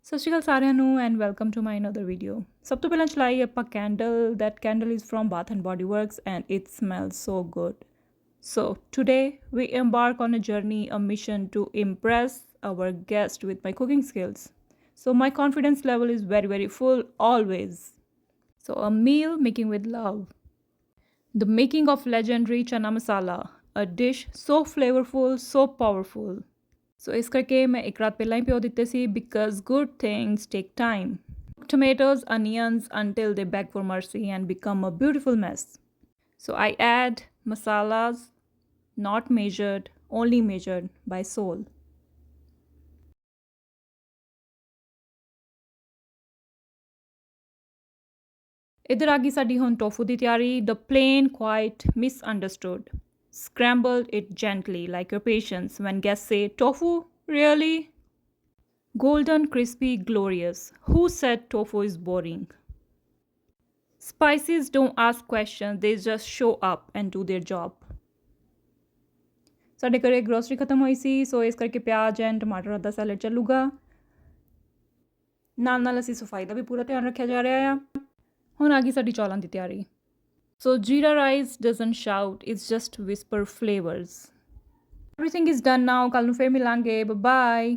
ਸਤਿ ਸ਼੍ਰੀ ਅਕਾਲ ਸਾਰਿਆਂ ਨੂੰ and welcome to my another video. ਸਭ ਤੋਂ ਪਹਿਲਾਂ ਚਲਾਈ ਆਪਾਂ candle that candle is from Bath and Body Works and it smells so good. So today we embark on a journey, a mission to impress our guest with my cooking skills. So my confidence level is very full always. So a meal making with love. The making of legendary chana masala, a dish so flavorful, so powerful. So ਇਸ ਕਰਕੇ ਮੈਂ ਇੱਕ ਰਾਤ ਪਹਿਲਾਂ ਹੀ ਭਿਓ ਦਿੱਤੇ ਸੀ because good things take time tomatoes, onions until they beg for mercy and become a beautiful mess. So I add masalas, not measured, only measured by soul. ਇੱਧਰ ਆ ਗਈ ਸਾਡੀ ਹੁਣ ਟੋਫੂ ਦੀ ਤਿਆਰੀ the plain quite misunderstood. Scramble it gently like your patience when guests say tofu really. Golden, crispy, glorious. Who said tofu is boring? Spices don't ask questions, they just show up and do their job. ਸਾਡੇ ਘਰੇ grocery ਖਤਮ ਹੋਈ ਸੀ ਸੋ ਇਸ ਕਰਕੇ ਪਿਆਜ਼ and ਟਮਾਟਰ ਦਾ salad ਚੱਲੂਗਾ। ਨਾਲ ਅਸੀਂ ਸਫਾਈ ਦਾ ਵੀ ਪੂਰਾ ਧਿਆਨ ਰੱਖਿਆ ਜਾ ਰਿਹਾ ਆ। ਹੁਣ ਆ ਗਈ ਸਾਡੀ ਚੌਲਾਂ ਦੀ ਤਿਆਰੀ। ਸੋ ਜੀਰਾ rice doesn't shout, it's just whisper flavours. Everything is done now. ਕੱਲ ਨੂੰ ਫਿਰ ਮਿਲਾਂਗੇ। ਬਾਏ।